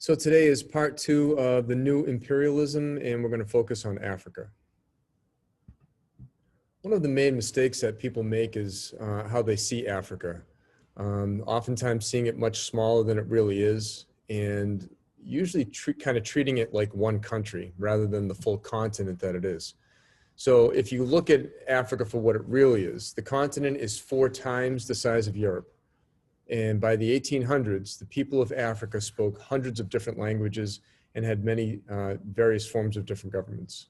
So today is part two of the new imperialism, and we're going to focus on Africa. One of the main mistakes that people make is how they see Africa. Oftentimes seeing it much smaller than it really is, and usually kind of treating it like one country rather than the full continent that it is. So if you look at Africa for what it really is, the continent is 4 times the size of Europe. And by the 1800s, the people of Africa spoke hundreds of different languages and had many various forms of different governments.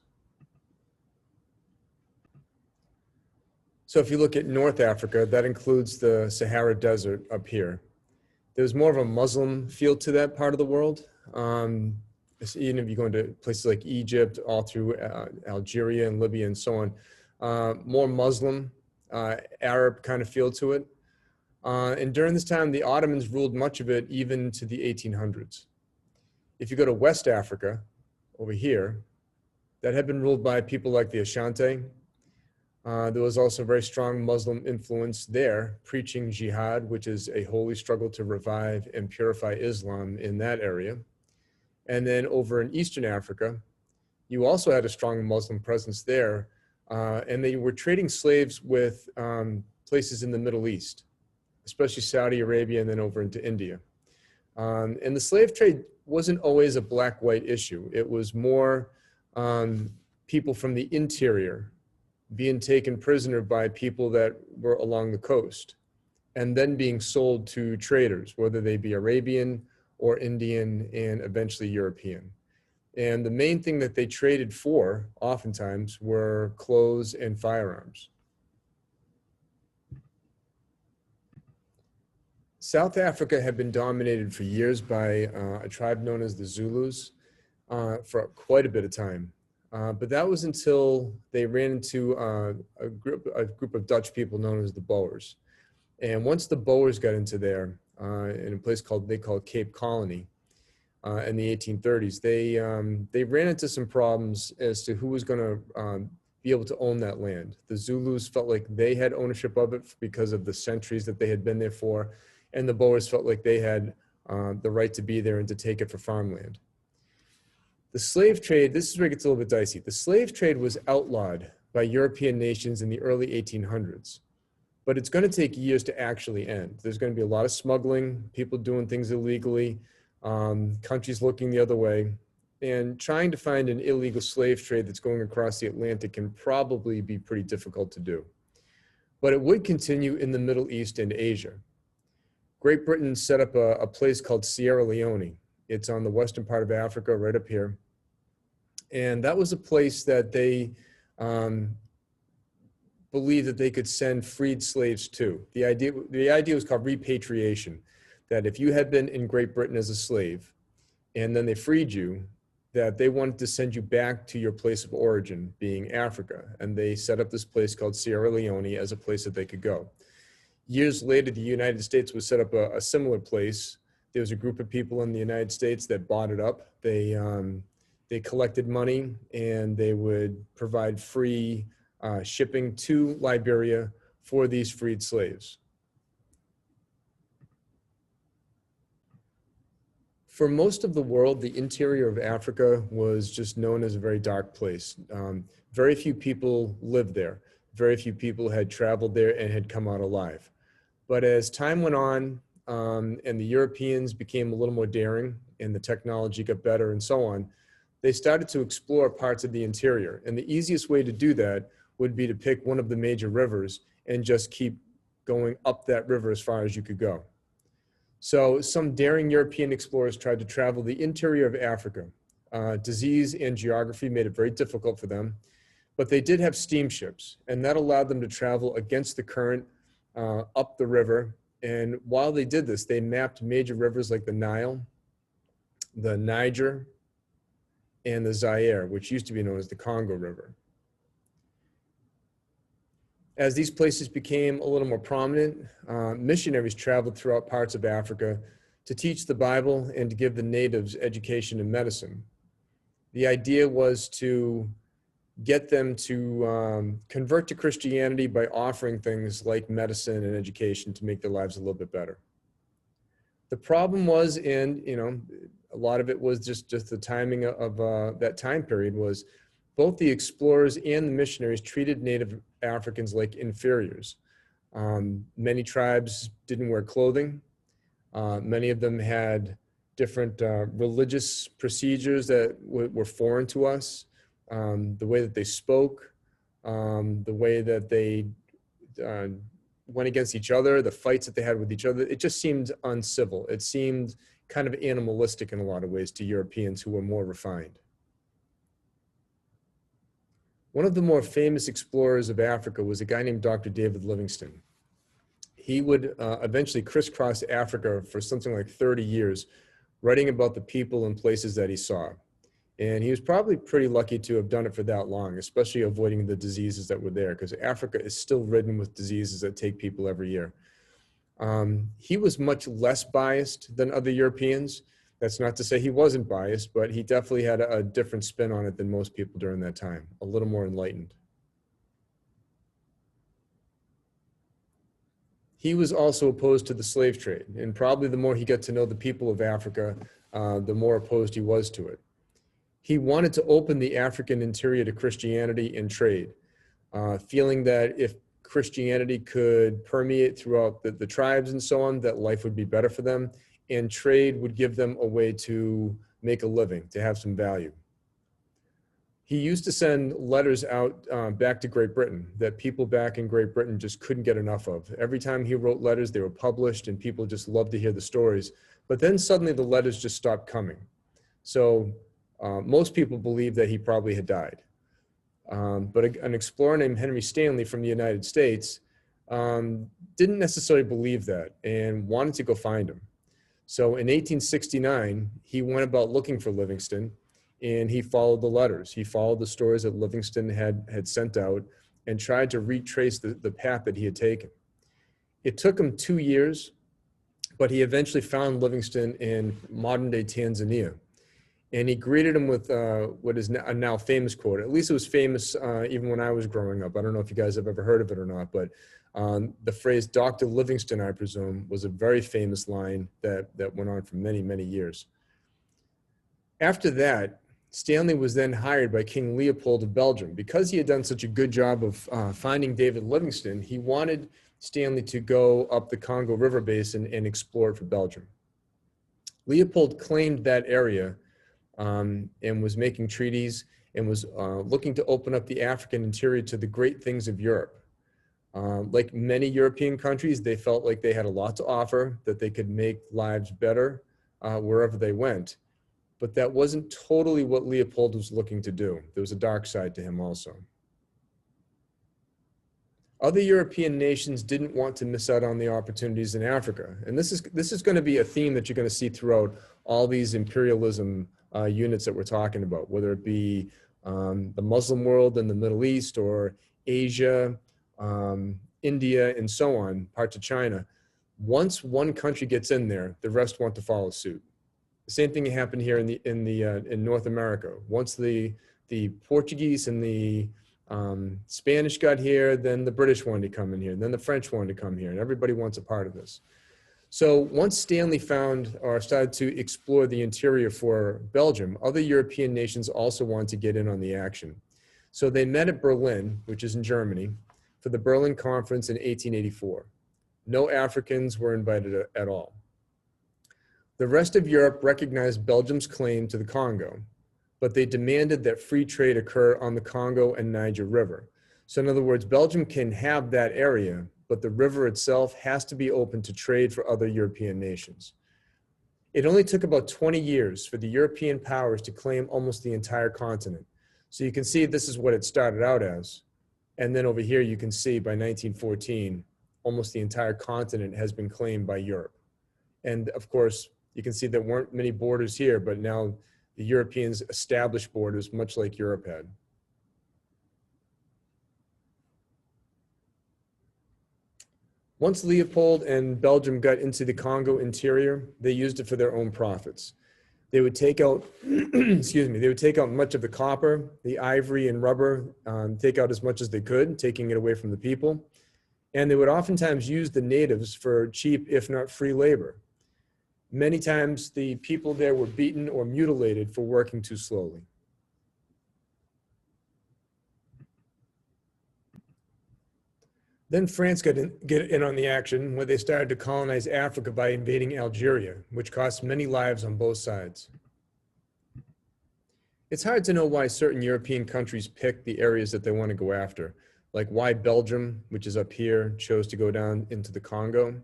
So if you look at North Africa, that includes the Sahara Desert up here. There's more of a Muslim feel to that part of the world. Even if you go into places like Egypt, all through Algeria and Libya and so on, more Muslim, Arab kind of feel to it. And during this time, the Ottomans ruled much of it even to the 1800s. If you go to West Africa, over here, that had been ruled by people like the Ashanti. There was also very strong Muslim influence there, preaching jihad, which is a holy struggle to revive and purify Islam in that area. And then over in Eastern Africa, you also had a strong Muslim presence there, and they were trading slaves with places in the Middle East, especially Saudi Arabia and then over into India. And the slave trade wasn't always a black-white issue. It was more people from the interior being taken prisoner by people that were along the coast and then being sold to traders, whether they be Arabian or Indian and eventually European. And the main thing that they traded for oftentimes were clothes and firearms. South Africa had been dominated for years by a tribe known as the Zulus for quite a bit of time. But that was until they ran into a group of Dutch people known as the Boers. And once the Boers got into there, in a place they called Cape Colony in the 1830s, they ran into some problems as to who was going to be able to own that land. The Zulus felt like they had ownership of it because of the centuries that they had been there for, and the Boers felt like they had the right to be there and to take it for farmland. The slave trade, this is where it gets a little bit dicey. The slave trade was outlawed by European nations in the early 1800s, but it's going to take years to actually end. There's going to be a lot of smuggling, people doing things illegally, countries looking the other way, and trying to find an illegal slave trade that's going across the Atlantic can probably be pretty difficult to do. But it would continue in the Middle East and Asia. Great Britain set up a place called Sierra Leone. It's on the western part of Africa, right up here. And that was a place that they believed that they could send freed slaves to. The idea was called repatriation, that if you had been in Great Britain as a slave and then they freed you, that they wanted to send you back to your place of origin, being Africa. And they set up this place called Sierra Leone as a place that they could go. Years later, the United States would set up a similar place. There was a group of people in the United States that bought it up. They collected money and they would provide free shipping to Liberia for these freed slaves. For most of the world, the interior of Africa was just known as a very dark place. Very few people lived there. Very few people had traveled there and had come out alive. But as time went on, and the Europeans became a little more daring and the technology got better and so on, they started to explore parts of the interior. And the easiest way to do that would be to pick one of the major rivers and just keep going up that river as far as you could go. So some daring European explorers tried to travel the interior of Africa. Disease and geography made it very difficult for them, but they did have steamships, and that allowed them to travel against the current up the river. And while they did this, they mapped major rivers like the Nile, the Niger, and the Zaire, which used to be known as the Congo River. As these places became a little more prominent, missionaries traveled throughout parts of Africa to teach the Bible and to give the natives education and medicine. The idea was to get them to convert to Christianity by offering things like medicine and education to make their lives a little bit better. The problem was, and a lot of it was just the timing of that time period. Was both the explorers and the missionaries treated Native Africans like inferiors. Many tribes didn't wear clothing. Many of them had different religious procedures that were foreign to us. The way that they spoke, the way that they went against each other, the fights that they had with each other, it just seemed uncivil. It seemed kind of animalistic in a lot of ways to Europeans who were more refined. One of the more famous explorers of Africa was a guy named Dr. David Livingstone. He would eventually crisscross Africa for something like 30 years, writing about the people and places that he saw. And he was probably pretty lucky to have done it for that long, especially avoiding the diseases that were there, because Africa is still ridden with diseases that take people every year. He was much less biased than other Europeans. That's not to say he wasn't biased, but he definitely had a different spin on it than most people during that time, a little more enlightened. He was also opposed to the slave trade, and probably the more he got to know the people of Africa, the more opposed he was to it. He wanted to open the African interior to Christianity and trade, feeling that if Christianity could permeate throughout the tribes and so on, that life would be better for them, and trade would give them a way to make a living, to have some value. He used to send letters out back to Great Britain that people back in Great Britain just couldn't get enough of. Every time he wrote letters, they were published and people just loved to hear the stories. But then suddenly the letters just stopped coming. So most people believe that he probably had died. But an explorer named Henry Stanley from the United States didn't necessarily believe that and wanted to go find him. So in 1869, he went about looking for Livingstone, and he followed the letters. He followed the stories that Livingstone had sent out and tried to retrace the path that he had taken. It took him 2 years, but he eventually found Livingstone in modern-day Tanzania. And he greeted him with what is a now famous quote. At least it was famous even when I was growing up. I don't know if you guys have ever heard of it or not, but the phrase "Dr. Livingstone," I presume, was a very famous line that went on for many, many years. After that, Stanley was then hired by King Leopold of Belgium. Because he had done such a good job of finding David Livingstone, he wanted Stanley to go up the Congo River basin and explore it for Belgium. Leopold claimed that area and was making treaties and was looking to open up the African interior to the great things of Europe. Like many European countries, they felt like they had a lot to offer, that they could make lives better wherever they went. But that wasn't totally what Leopold was looking to do. There was a dark side to him also. Other European nations didn't want to miss out on the opportunities in Africa. And this is going to be a theme that you're going to see throughout all these imperialism units that we're talking about, whether it be the Muslim world in the Middle East or Asia, India, and so on, parts of China. Once one country gets in there, the rest want to follow suit. The same thing happened here in North America. Once the Portuguese and the Spanish got here, then the British wanted to come in here, then the French wanted to come here, and everybody wants a part of this. So once Stanley found or started to explore the interior for Belgium, other European nations also wanted to get in on the action. So they met at Berlin, which is in Germany, for the Berlin Conference in 1884. No Africans were invited at all. The rest of Europe recognized Belgium's claim to the Congo, but they demanded that free trade occur on the Congo and Niger River. So in other words, Belgium can have that area, but the river itself has to be open to trade for other European nations. It only took about 20 years for the European powers to claim almost the entire continent. So you can see this is what it started out as. And then over here, you can see by 1914, almost the entire continent has been claimed by Europe. And of course, you can see there weren't many borders here, but now the Europeans established borders much like Europe had. Once Leopold and Belgium got into the Congo interior, they used it for their own profits. They would take out, excuse me, they would take out much of the copper, the ivory and rubber, take out as much as they could, taking it away from the people. And they would oftentimes use the natives for cheap, if not free labor. Many times the people there were beaten or mutilated for working too slowly. Then France get in on the action when they started to colonize Africa by invading Algeria, which cost many lives on both sides. It's hard to know why certain European countries pick the areas that they want to go after, like why Belgium, which is up here, chose to go down into the Congo.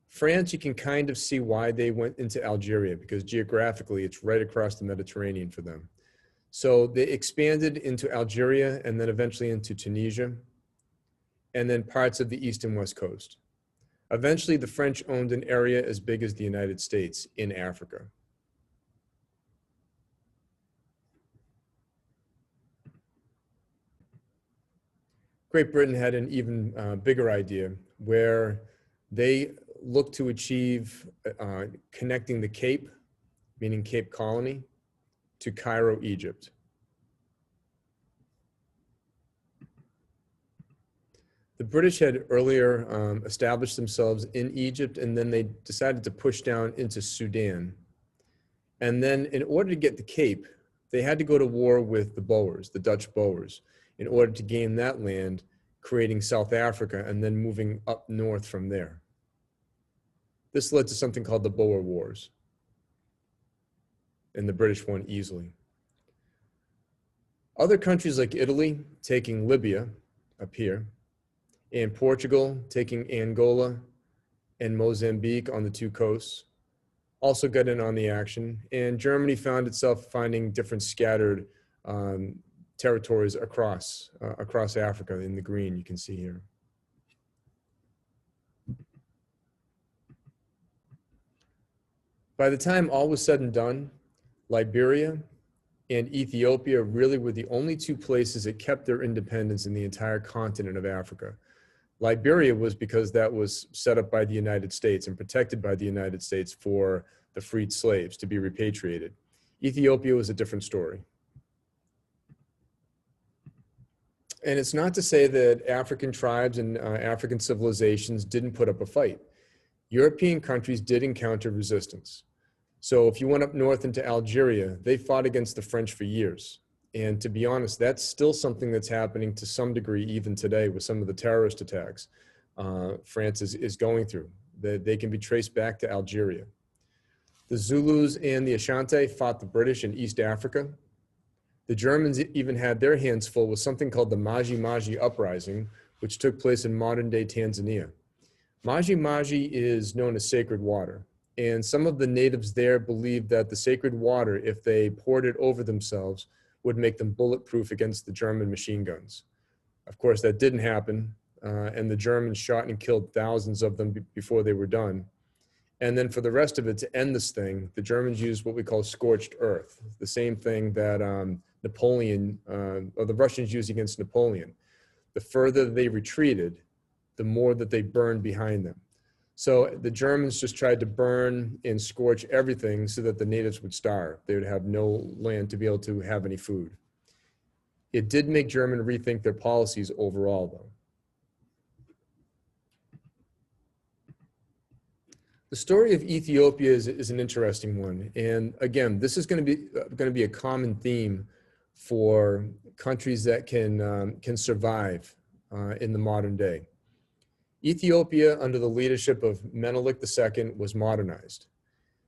France, you can kind of see why they went into Algeria, because geographically it's right across the Mediterranean for them. So they expanded into Algeria and then eventually into Tunisia, and then parts of the east and west coast. Eventually, the French owned an area as big as the United States in Africa. Great Britain had an even bigger idea where they looked to achieve connecting the Cape, meaning Cape Colony, to Cairo, Egypt. The British had earlier established themselves in Egypt, and then they decided to push down into Sudan. And then in order to get the Cape, they had to go to war with the Boers, the Dutch Boers, in order to gain that land, creating South Africa and then moving up north from there. This led to something called the Boer Wars, and the British won easily. Other countries like Italy taking Libya up here, and Portugal taking Angola and Mozambique on the two coasts also got in on the action, and Germany found itself finding different scattered territories across Africa in the green you can see here. By the time all was said and done, Liberia and Ethiopia really were the only two places that kept their independence in the entire continent of Africa. Liberia was because that was set up by the United States and protected by the United States for the freed slaves to be repatriated. Ethiopia was a different story. And it's not to say that African tribes and African civilizations didn't put up a fight. European countries did encounter resistance. So if you went up north into Algeria, they fought against the French for years. And to be honest, that's still something that's happening to some degree even today with some of the terrorist attacks France is going through. They can be traced back to Algeria. The Zulus and the Ashanti fought the British in East Africa. The Germans even had their hands full with something called the Maji Maji Uprising, which took place in modern-day Tanzania. Maji Maji is known as sacred water. And some of the natives there believed that the sacred water, if they poured it over themselves, would make them bulletproof against the German machine guns. Of course, that didn't happen, and the Germans shot and killed thousands of them before they were done. And then for the rest of it, to end this thing, the Germans used what we call scorched earth, the same thing that Napoleon, or the Russians used against Napoleon. The further they retreated, the more that they burned behind them. So the Germans just tried to burn and scorch everything so that the natives would starve. They would have no land to be able to have any food. It did make Germany rethink their policies overall, though. The story of Ethiopia is an interesting one. And again, this is going to be a common theme for countries that can survive in the modern day. Ethiopia, under the leadership of Menelik II, was modernized.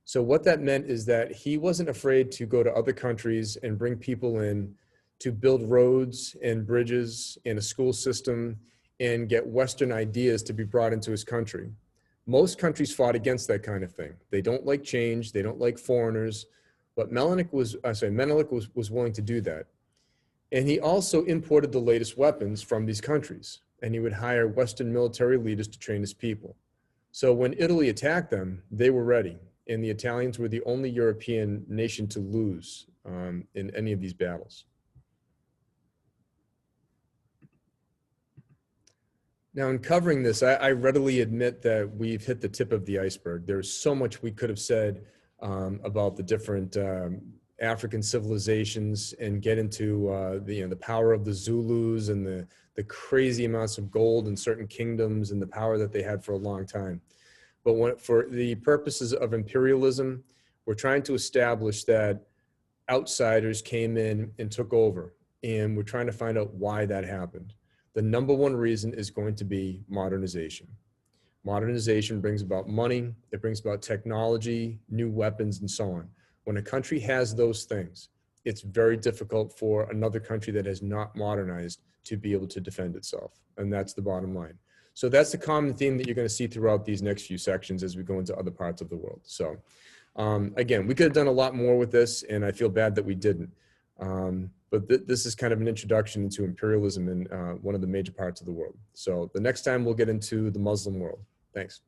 So what that meant is that he wasn't afraid to go to other countries and bring people in to build roads and bridges and a school system and get Western ideas to be brought into his country. Most countries fought against that kind of thing. They don't like change, they don't like foreigners, but Menelik was willing to do that. And he also imported the latest weapons from these countries, and he would hire Western military leaders to train his people. So when Italy attacked them, they were ready, and the Italians were the only European nation to lose in any of these battles. Now, in covering this, I readily admit that we've hit the tip of the iceberg. There's so much we could have said about the different African civilizations and get into the power of the Zulus and the crazy amounts of gold in certain kingdoms and the power that they had for a long time. But for the purposes of imperialism, we're trying to establish that outsiders came in and took over, and we're trying to find out why that happened. The number one reason is going to be modernization. Modernization brings about money, it brings about technology, new weapons, and so on. When a country has those things, it's very difficult for another country that has not modernized to be able to defend itself. And that's the bottom line. So that's the common theme that you're going to see throughout these next few sections as we go into other parts of the world. So again, we could have done a lot more with this, and I feel bad that we didn't. But this is kind of an introduction into imperialism in one of the major parts of the world. So the next time we'll get into the Muslim world. Thanks.